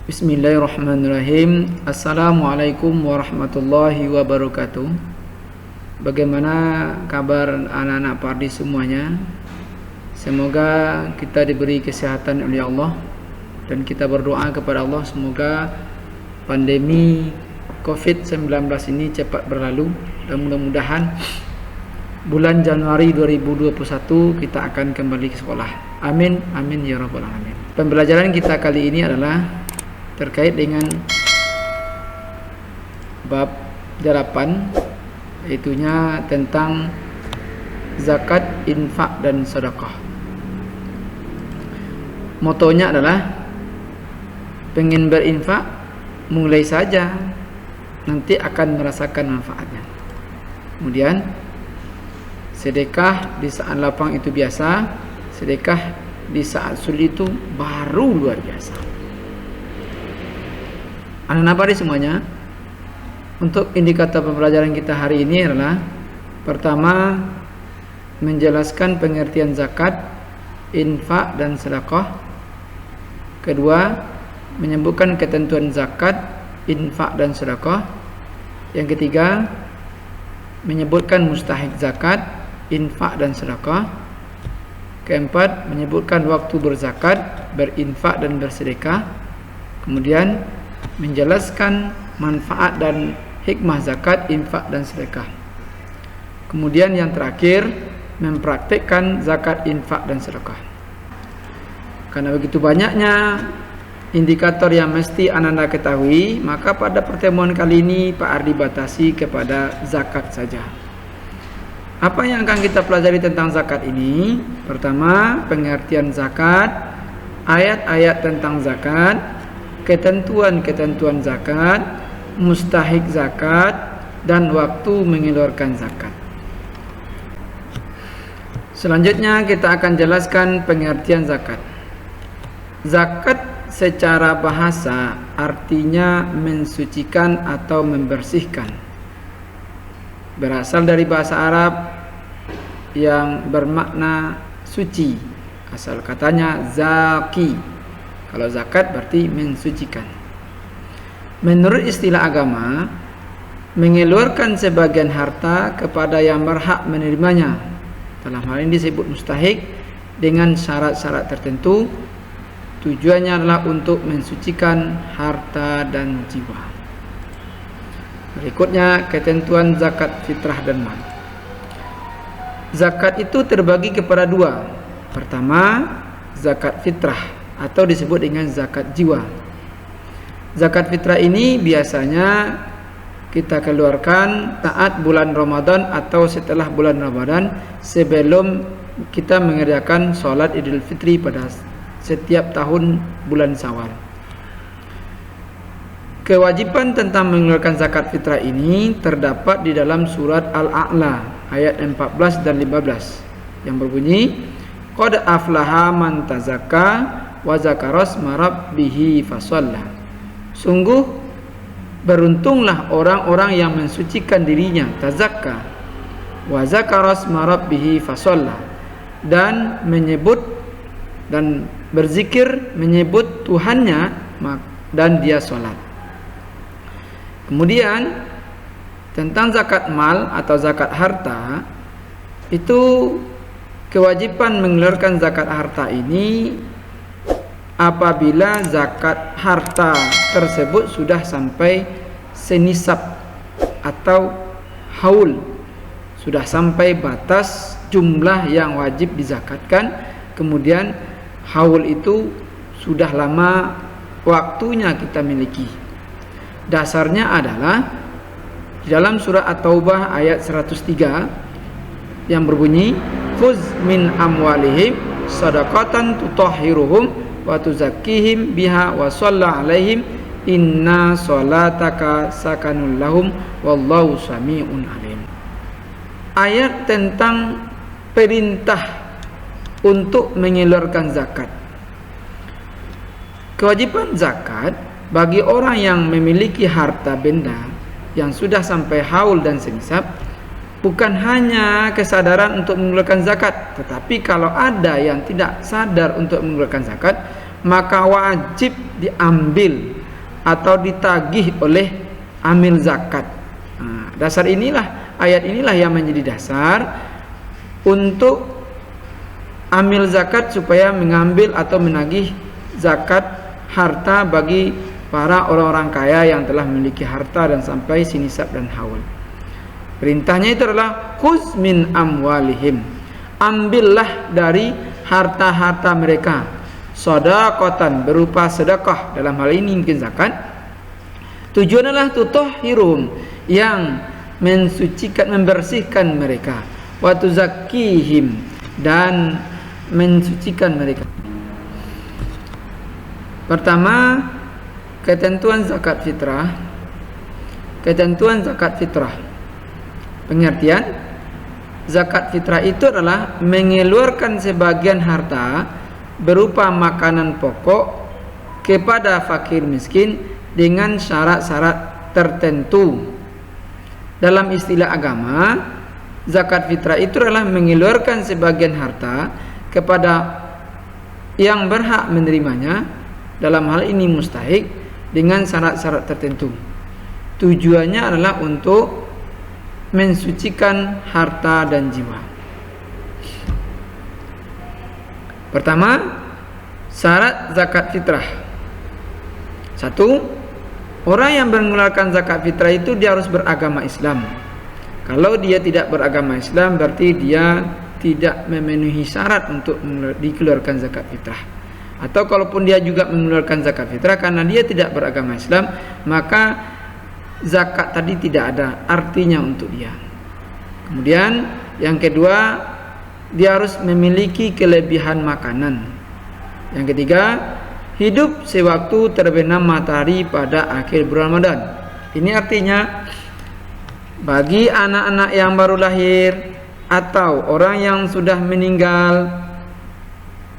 Bismillahirrahmanirrahim. Assalamualaikum warahmatullahi wabarakatuh. Bagaimana kabar anak-anak Pardi semuanya? Semoga kita diberi kesehatan oleh Allah, dan kita berdoa kepada Allah semoga pandemi COVID-19 ini cepat berlalu, dan mudah-mudahan bulan Januari 2021 kita akan kembali ke sekolah. Amin, amin ya rabbal alamin. Pembelajaran kita kali ini adalah terkait dengan bab 8, yaitunya tentang zakat, infak dan sedekah. Motonya adalah pengen berinfak, mulai saja, nanti akan merasakan manfaatnya. Kemudian sedekah di saat lapang itu biasa, sedekah di saat sulit itu baru luar biasa. Anak-anak Pardi semuanya, untuk indikator pembelajaran kita hari ini adalah pertama, menjelaskan pengertian zakat, infak dan sedekah. Kedua, menyebutkan ketentuan zakat, infak dan sedekah. Yang ketiga, menyebutkan mustahik zakat, infak dan sedekah. Keempat, menyebutkan waktu berzakat, berinfak dan bersedekah. Kemudian menjelaskan manfaat dan hikmah zakat, infak dan sedekah. Kemudian yang terakhir, mempraktikkan zakat, infak dan sedekah. Karena begitu banyaknya indikator yang mesti anda ketahui, maka pada pertemuan kali ini Pak Ardi batasi kepada zakat saja. Apa yang akan kita pelajari tentang zakat ini? Pertama, pengertian zakat, ayat-ayat tentang zakat, ketentuan-ketentuan zakat, mustahik zakat, dan waktu mengeluarkan zakat. Selanjutnya kita akan jelaskan pengertian zakat. Zakat secara bahasa artinya mensucikan atau membersihkan. Berasal dari bahasa Arab yang bermakna suci. Asal katanya zaki. Kalau zakat berarti mensucikan. Menurut istilah agama, mengeluarkan sebagian harta kepada yang berhak menerimanya. Dalam hal ini disebut mustahik dengan syarat-syarat tertentu. Tujuannya adalah untuk mensucikan harta dan jiwa. Berikutnya ketentuan zakat fitrah dan mal. Zakat itu terbagi kepada dua. Pertama, zakat fitrah atau disebut dengan zakat jiwa. Zakat fitrah ini biasanya kita keluarkan taat bulan Ramadan atau setelah bulan Ramadan, sebelum kita mengerjakan sholat Idul Fitri pada setiap tahun bulan Syawal. Kewajiban tentang mengeluarkan zakat fitrah ini terdapat di dalam surat Al-A'la ayat 14 dan 15 yang berbunyi, qad aflaha man tazakka wa zakaras marabbihi fasalla. Sungguh beruntunglah orang-orang yang mensucikan dirinya, tazakka, wa zakaras marabbihi fasalla, dan menyebut dan berzikir menyebut Tuhannya dan dia salat. Kemudian tentang zakat mal atau zakat harta, itu kewajiban mengeluarkan zakat harta ini apabila zakat harta tersebut sudah sampai senisab atau haul, sudah sampai batas jumlah yang wajib dizakatkan. Kemudian haul itu sudah lama waktunya kita miliki. Dasarnya adalah di dalam surah At-Taubah ayat 103 yang berbunyi, khuz min amwalihim sadaqatan tutahhiruhum wa tuzakkihim biha wa shalla alaihim inna sholataka sakanul lahum wallahu sami'un alim. Ayat tentang perintah untuk mengeluarkan zakat. Kewajiban zakat bagi orang yang memiliki harta benda yang sudah sampai haul dan senisab bukan hanya kesadaran untuk mengeluarkan zakat, tetapi kalau ada yang tidak sadar untuk mengeluarkan zakat, maka wajib diambil atau ditagih oleh amil zakat. Nah, dasar inilah, ayat inilah yang menjadi dasar untuk amil zakat supaya mengambil atau menagih zakat harta bagi para orang-orang kaya yang telah memiliki harta dan sampai sinisab dan haul. Perintahnya itu adalah khuz min amwalihim, ambillah dari harta-harta mereka, shadaqatan, berupa sedekah, dalam hal ini mungkin zakat. Tujuan adalah tutahhirum, yang mensucikan, membersihkan mereka, wa tuzakkihim, dan mensucikan mereka. Pertama, ketentuan zakat fitrah. Ketentuan zakat fitrah, pengertian zakat fitrah itu adalah mengeluarkan sebagian harta berupa makanan pokok kepada fakir miskin dengan syarat-syarat tertentu. Dalam istilah agama, zakat fitrah itu adalah mengeluarkan sebagian harta kepada yang berhak menerimanya, dalam hal ini mustahik, dengan syarat-syarat tertentu. Tujuannya adalah untuk mensucikan harta dan jiwa. Pertama, syarat zakat fitrah. 1. Orang yang mengeluarkan zakat fitrah itu dia harus beragama Islam. Kalau dia tidak beragama Islam, berarti dia tidak memenuhi syarat untuk dikeluarkan zakat fitrah. Atau kalaupun dia juga mengeluarkan zakat fitrah karena dia tidak beragama Islam, maka zakat tadi tidak ada artinya untuk dia. Kemudian yang kedua, dia harus memiliki kelebihan makanan. Yang ketiga, hidup sewaktu terbenam matahari pada akhir bulan Ramadan. Ini artinya bagi anak-anak yang baru lahir atau orang yang sudah meninggal,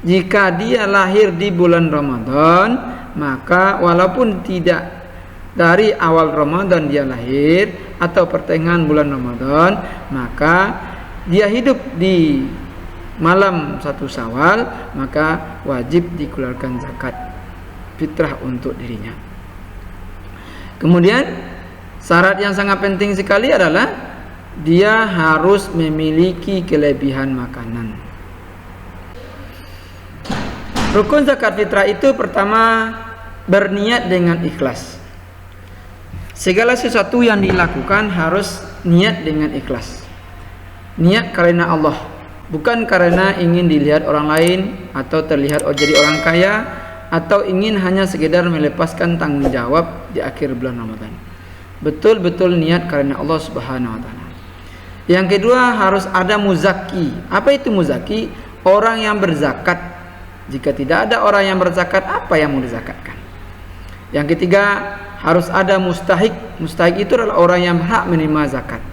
jika dia lahir di bulan Ramadan, maka walaupun tidak dari awal Ramadan dia lahir atau pertengahan bulan Ramadan, maka dia hidup di malam 1 Syawal, maka wajib dikeluarkan zakat fitrah untuk dirinya. Kemudian syarat yang sangat penting sekali adalah dia harus memiliki kelebihan makanan. Rukun zakat fitrah itu pertama, berniat dengan ikhlas. Segala sesuatu yang dilakukan harus niat dengan ikhlas. Niat karena Allah, bukan karena ingin dilihat orang lain atau terlihat jadi orang kaya, atau ingin hanya sekedar melepaskan tanggung jawab di akhir bulan Ramadan. Betul-betul niat karena Allah Subhanahu wa taala. Yang kedua, harus ada muzaki. Apa itu muzaki? Orang yang berzakat. Jika tidak ada orang yang berzakat, apa yang mau dizakatkan? Yang ketiga, harus ada mustahik. Mustahik itu adalah orang yang berhak menerima zakat,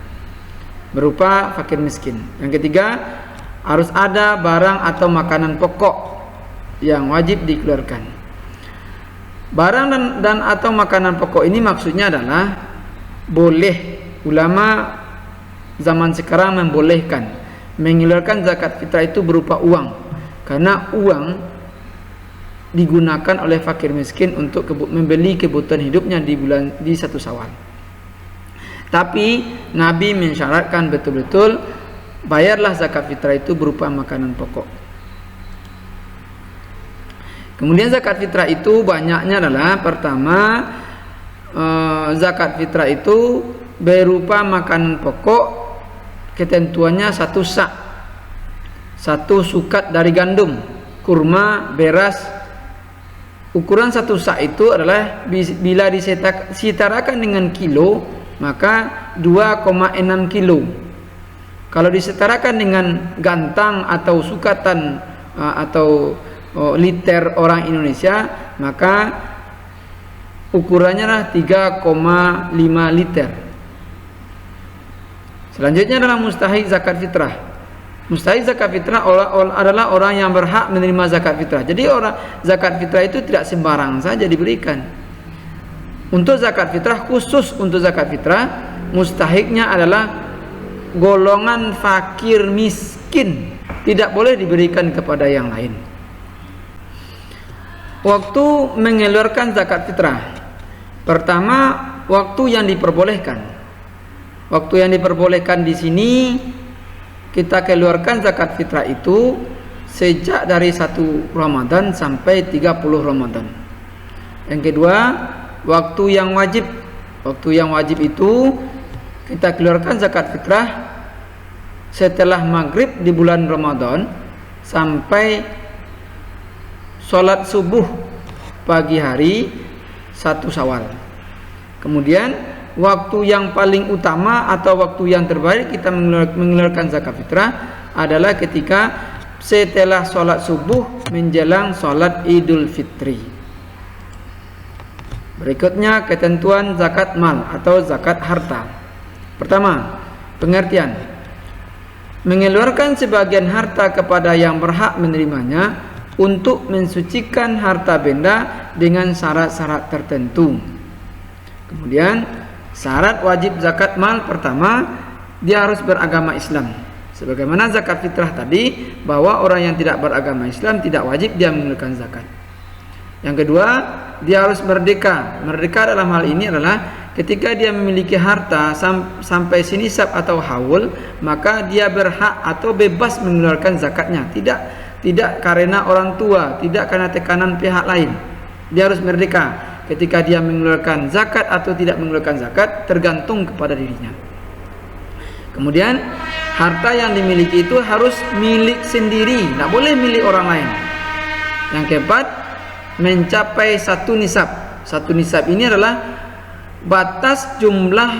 berupa fakir miskin. Yang ketiga, harus ada barang atau makanan pokok yang wajib dikeluarkan. Barang dan atau makanan pokok ini maksudnya adalah boleh, ulama zaman sekarang membolehkan mengeluarkan zakat fitrah itu berupa uang, karena uang digunakan oleh fakir miskin untuk membeli kebutuhan hidupnya di 1 Syawal. Tapi Nabi mensyaratkan betul-betul bayarlah zakat fitrah itu berupa makanan pokok. Kemudian zakat fitrah itu banyaknya adalah, pertama, zakat fitrah itu berupa makanan pokok, ketentuannya 1 sak, 1 sukat dari gandum, kurma, beras. Ukuran 1 sak itu adalah bila disetarakan dengan kilo, maka 2,6 kilo. Kalau disetarakan dengan gantang atau sukatan atau liter orang Indonesia, maka ukurannya adalah 3,5 liter. Selanjutnya adalah mustahik zakat fitrah. Mustahik zakat fitrah adalah orang yang berhak menerima zakat fitrah. Jadi orang zakat fitrah itu tidak sembarang saja diberikan. Untuk zakat fitrah, khusus untuk zakat fitrah, mustahiknya adalah golongan fakir miskin, tidak boleh diberikan kepada yang lain. Waktu mengeluarkan zakat fitrah, Pertama, waktu yang diperbolehkan. Waktu yang diperbolehkan di sini kita keluarkan zakat fitrah itu sejak dari 1 Ramadan sampai 30 Ramadan. Yang kedua, waktu yang wajib. Waktu yang wajib itu kita keluarkan zakat fitrah setelah maghrib di bulan Ramadan sampai sholat subuh pagi hari 1 Syawal. Kemudian waktu yang paling utama atau waktu yang terbaik kita mengeluarkan zakat fitrah adalah ketika setelah sholat subuh menjelang sholat Idul Fitri. Berikutnya ketentuan zakat mal atau zakat harta. Pertama, pengertian. Mengeluarkan sebagian harta kepada yang berhak menerimanya untuk mensucikan harta benda dengan syarat-syarat tertentu. Kemudian syarat wajib zakat mal pertama, dia harus beragama Islam. Sebagaimana zakat fitrah tadi, bahwa orang yang tidak beragama Islam tidak wajib dia mengeluarkan zakat. Yang kedua, dia harus merdeka. Merdeka dalam hal ini adalah ketika dia memiliki harta sampai senisab atau haul, maka dia berhak atau bebas mengeluarkan zakatnya. Tidak karena orang tua, tidak karena tekanan pihak lain. Dia harus merdeka. Ketika dia mengeluarkan zakat atau tidak mengeluarkan zakat tergantung kepada dirinya. Kemudian harta yang dimiliki itu harus milik sendiri, tidak boleh milik orang lain. Yang keempat, mencapai 1 nisab. 1 nisab ini adalah batas jumlah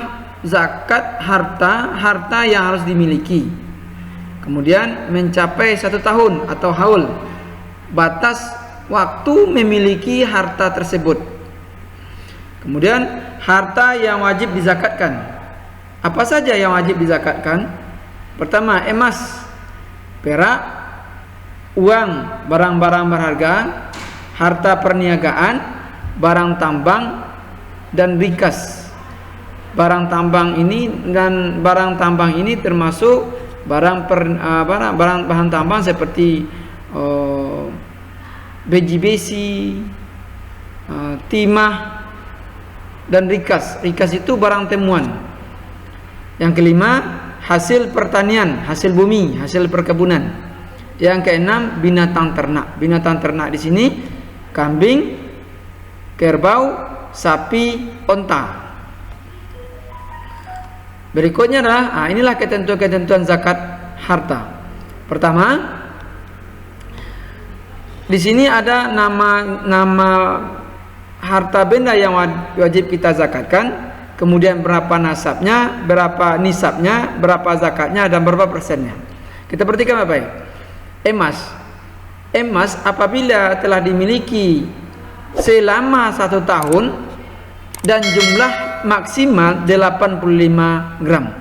zakat harta yang harus dimiliki. Kemudian mencapai 1 tahun atau haul, batas waktu memiliki harta tersebut. Kemudian harta yang wajib dizakatkan. Apa saja yang wajib dizakatkan? Pertama, emas, perak, uang, barang-barang berharga, harta perniagaan, barang tambang, dan rikas. Barang tambang ini termasuk bahan tambang seperti besi, timah, dan rikas. Rikas itu barang temuan. Yang kelima, hasil pertanian, hasil bumi, hasil perkebunan. Yang keenam, binatang ternak. Binatang ternak di sini kambing, kerbau, sapi, onta. Berikutnya adalah inilah ketentuan-ketentuan zakat harta. Pertama, di sini ada nama harta benda yang wajib kita zakatkan, kemudian berapa nisabnya, berapa zakatnya, dan berapa persennya. Kita perhatikan baik-baik. Emas apabila telah dimiliki selama 1 tahun dan jumlah maksimal 85 gram.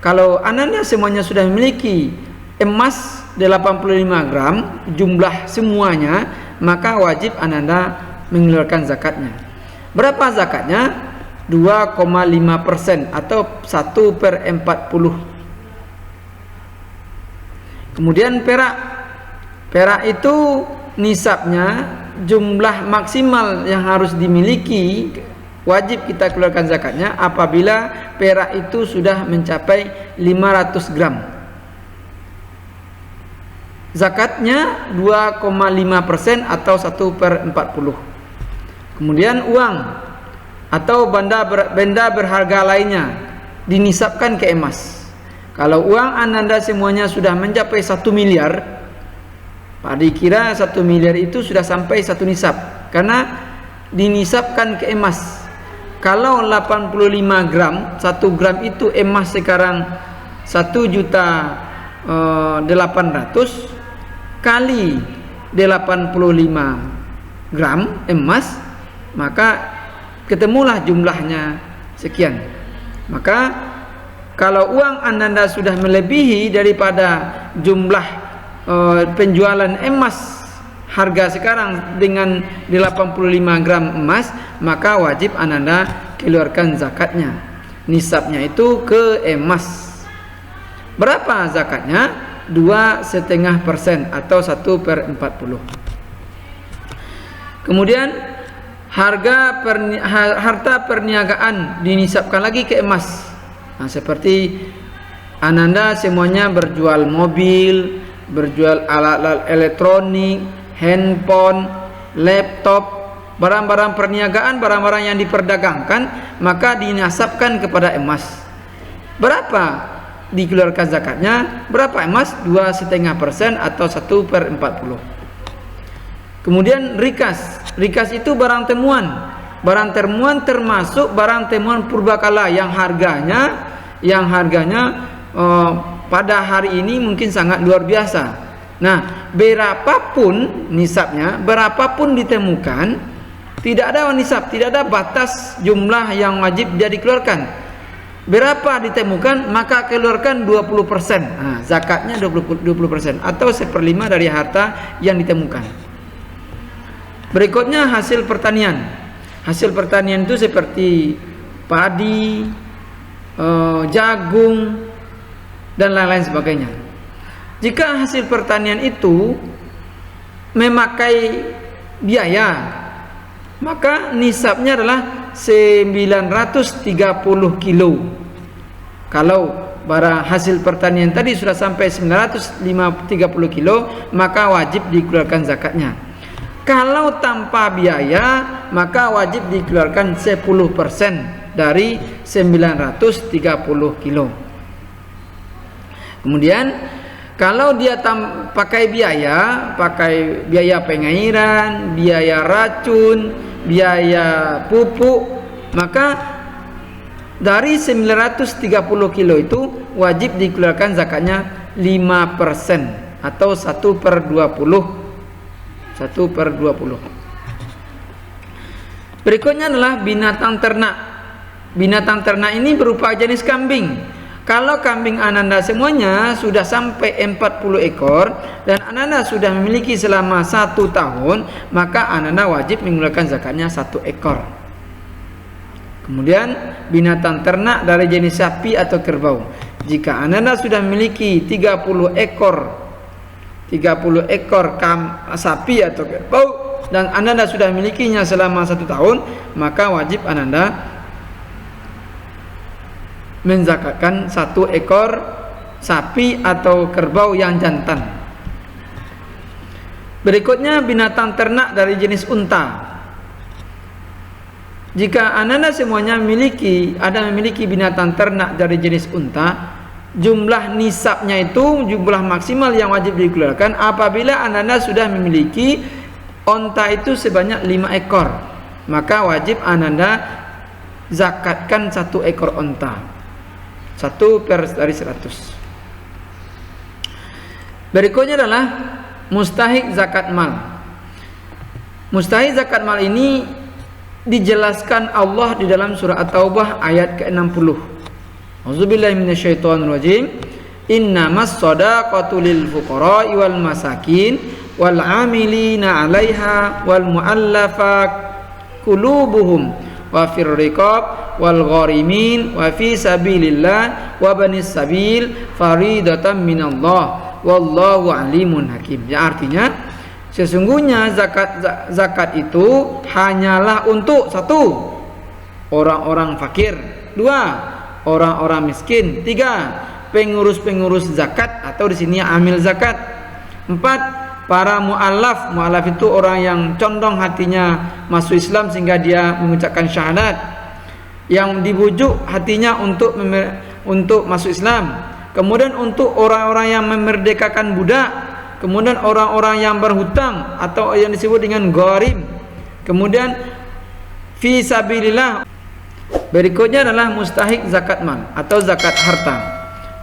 Kalau Anda semuanya sudah memiliki emas 85 gram jumlah semuanya, maka wajib Anda mengeluarkan zakatnya. Berapa zakatnya? 2,5% atau 1/40. Kemudian perak itu nisabnya, jumlah maksimal yang harus dimiliki wajib kita keluarkan zakatnya apabila perak itu sudah mencapai 500 gram. Zakatnya 2,5% atau 1/40. Kemudian uang atau benda berharga lainnya dinisabkan ke emas. Kalau uang Anda semuanya sudah mencapai 1 miliar, Pak dikira 1 miliar itu sudah sampai 1 nisab karena dinisabkan ke emas. Kalau 85 gram, 1 gram itu emas sekarang 1.800.000 kali 85 gram emas, maka ketemulah jumlahnya sekian. Maka kalau uang Anda sudah melebihi daripada jumlah penjualan emas harga sekarang dengan 85 gram emas, maka wajib Anda keluarkan zakatnya. Nisabnya itu ke emas. Berapa zakatnya? 2,5% atau 1/40. Kemudian harta perniagaan dinisabkan lagi ke emas. Nah, seperti Ananda semuanya berjual mobil, berjual alat-alat elektronik, handphone, laptop, barang-barang perniagaan, barang-barang yang diperdagangkan, maka dinasabkan kepada emas. Berapa dikeluarkan zakatnya? Berapa emas? 2,5% atau 1/40. Kemudian rikas. Rikas itu barang temuan. Barang temuan termasuk barang temuan purbakala yang harganya pada hari ini mungkin sangat luar biasa. Nah, berapapun nisabnya, berapapun ditemukan, tidak ada nisab, tidak ada batas jumlah yang wajib dia dikeluarkan. Berapa ditemukan, maka keluarkan 20%. Nah, zakatnya 20% atau 1/5 dari harta yang ditemukan. Berikutnya hasil pertanian. Hasil pertanian itu seperti padi, jagung, dan lain-lain sebagainya. Jika hasil pertanian itu memakai biaya, maka nisabnya adalah 930 kilo. Kalau barang hasil pertanian tadi sudah sampai 930 kilo, maka wajib dikeluarkan zakatnya. Kalau tanpa biaya, maka wajib dikeluarkan 10% dari 930 kilo. Kemudian kalau dia pakai biaya pengairan, biaya racun, biaya pupuk, maka dari 930 kilo itu wajib dikeluarkan zakatnya 5% atau 1/20. Berikutnya adalah binatang ternak. Binatang ternak ini berupa jenis kambing. Kalau kambing Ananda semuanya sudah sampai 40 ekor dan Ananda sudah memiliki selama 1 tahun, maka Ananda wajib mengeluarkan zakatnya 1 ekor. Kemudian binatang ternak dari jenis sapi atau kerbau. Jika Ananda sudah memiliki 30 ekor sapi atau kerbau dan Ananda sudah memilikinya selama 1 tahun, maka wajib Ananda menzakatkan 1 ekor sapi atau kerbau yang jantan. Berikutnya binatang ternak dari jenis unta. Jika Ananda semuanya memiliki binatang ternak dari jenis unta, jumlah nisabnya itu jumlah maksimal yang wajib dikeluarkan apabila Ananda sudah memiliki unta itu sebanyak 5 ekor, maka wajib Ananda zakatkan 1 ekor unta, 1/100. Berikutnya adalah mustahik zakat mal. Mustahik zakat mal ini dijelaskan Allah di dalam surah At-Taubah ayat ke-60. Auzubillahi minasyaitonirrajim. Innamas shadaqatu lil fuqara'i wal masakin wal 'amilina 'alaiha wal mu'allafat qulubuhum wa fir riqab wal gharimin wa fi sabilillah wa banis sabil faridatan minallah wallahu alimun hakim. Ya, artinya sesungguhnya zakat itu hanyalah untuk 1, orang-orang fakir, 2, orang-orang miskin, 3, pengurus-pengurus zakat atau di sini amil zakat, 4, para mu'allaf. Mu'allaf itu orang yang condong hatinya masuk Islam sehingga dia mengucapkan syahadat, yang dibujuk hatinya untuk masuk Islam. Kemudian untuk orang-orang yang memerdekakan budak, kemudian orang-orang yang berhutang atau yang disebut dengan gharim. Kemudian fi sabilillah. Berikutnya adalah mustahik zakat mal atau zakat harta.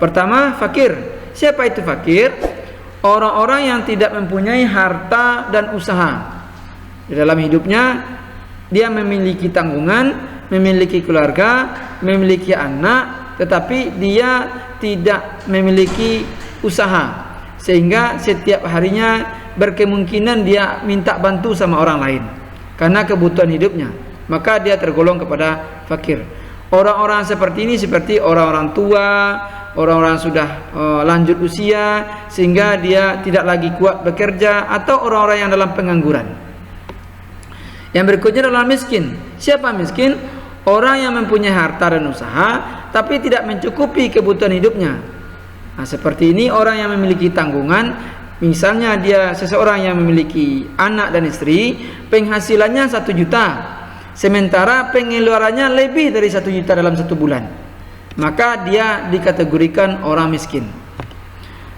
Pertama, fakir. Siapa itu fakir? Orang-orang yang tidak mempunyai harta dan usaha. Di dalam hidupnya dia memiliki tanggungan, memiliki keluarga, memiliki anak, tetapi dia tidak memiliki usaha, sehingga setiap harinya berkemungkinan dia minta bantu sama orang lain karena kebutuhan hidupnya, maka dia tergolong kepada fakir. Orang-orang seperti ini seperti orang-orang tua, orang-orang sudah lanjut usia sehingga dia tidak lagi kuat bekerja, atau orang-orang yang dalam pengangguran. Yang berikutnya adalah miskin. Siapa miskin? Orang yang mempunyai harta dan usaha tapi tidak mencukupi kebutuhan hidupnya. Nah, seperti ini orang yang memiliki tanggungan. Misalnya dia seseorang yang memiliki anak dan istri, penghasilannya 1 juta, sementara pengeluarannya lebih dari 1 juta dalam 1 bulan, maka dia dikategorikan orang miskin.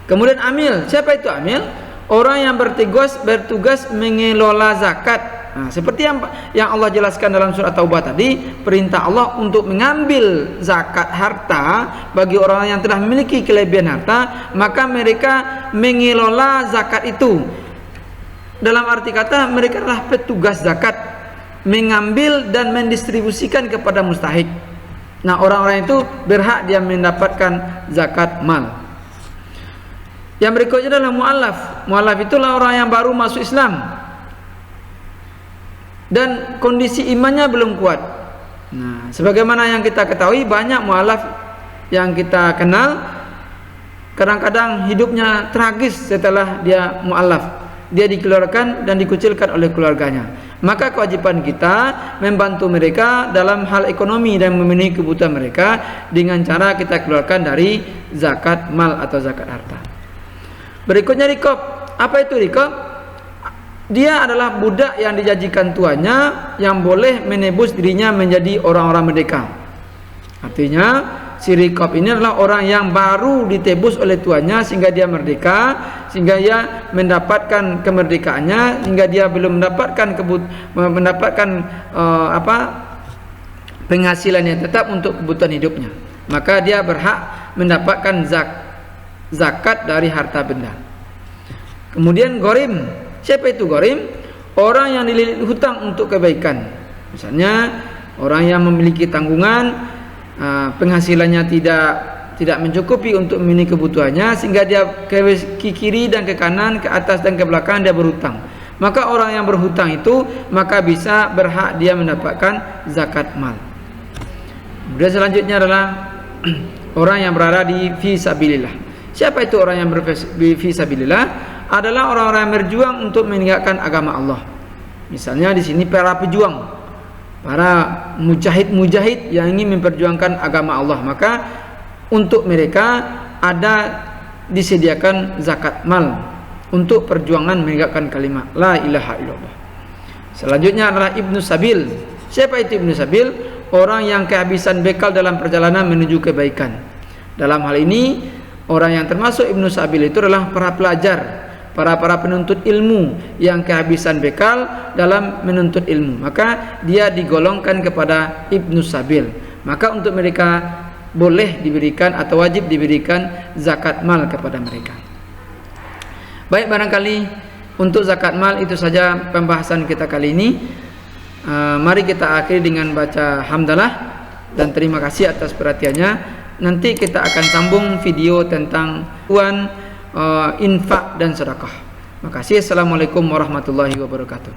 Kemudian amil. Siapa itu amil? Orang yang bertugas mengelola zakat. Nah, seperti yang Allah jelaskan dalam surat Taubah tadi, perintah Allah untuk mengambil zakat harta bagi orang yang telah memiliki kelebihan harta, maka mereka mengelola zakat itu. Dalam arti kata, mereka adalah petugas zakat, mengambil dan mendistribusikan kepada mustahik. Nah, orang-orang itu berhak dia mendapatkan zakat mal. Yang berikutnya adalah mu'allaf. Mu'allaf itulah orang yang baru masuk Islam dan kondisi imannya belum kuat. Nah, sebagaimana yang kita ketahui, banyak mu'allaf yang kita kenal kadang-kadang hidupnya tragis setelah dia mu'allaf. Dia dikeluarkan dan dikucilkan oleh keluarganya. Maka kewajiban kita membantu mereka dalam hal ekonomi dan memenuhi kebutuhan mereka dengan cara kita keluarkan dari zakat mal atau zakat harta. Berikutnya riqab. Apa itu riqab? Dia adalah budak yang dijanjikan tuannya yang boleh menebus dirinya menjadi orang-orang merdeka. Artinya si riqab ini adalah orang yang baru ditebus oleh tuannya sehingga dia merdeka, sehingga dia mendapatkan kemerdekaannya, hingga dia belum mendapatkan penghasilan yang tetap untuk kebutuhan hidupnya. Maka dia berhak mendapatkan zakat dari harta benda. Kemudian gharim. Siapa itu gharim? Orang yang dililit hutang untuk kebaikan. Misalnya orang yang memiliki tanggungan, penghasilannya tidak mencukupi untuk memenuhi kebutuhannya, sehingga dia ke kiri dan ke kanan, ke atas dan ke belakang dia berhutang. Maka orang yang berhutang itu maka bisa berhak dia mendapatkan zakat mal. Kemudian selanjutnya adalah orang yang berada di fisabilillah. Siapa itu orang yang fisabilillah? Adalah orang-orang yang berjuang untuk menegakkan agama Allah. Misalnya di sini para pejuang, para mujahid yang ingin memperjuangkan agama Allah, maka untuk mereka ada disediakan zakat mal untuk perjuangan menegakkan kalimat la ilaha illallah. Selanjutnya adalah ibnu sabil. Siapa itu ibnu sabil? Orang yang kehabisan bekal dalam perjalanan menuju kebaikan. Dalam hal ini orang yang termasuk ibnu sabil itu adalah para pelajar, para penuntut ilmu yang kehabisan bekal dalam menuntut ilmu, maka dia digolongkan kepada ibnu sabil. Maka untuk mereka boleh diberikan atau wajib diberikan zakat mal kepada mereka. Baik, barangkali untuk zakat mal itu saja pembahasan kita kali ini. Mari kita akhiri dengan baca hamdalah dan terima kasih atas perhatiannya. Nanti kita akan sambung video tentang infak dan sedekah. Makasih. Assalamualaikum warahmatullahi wabarakatuh.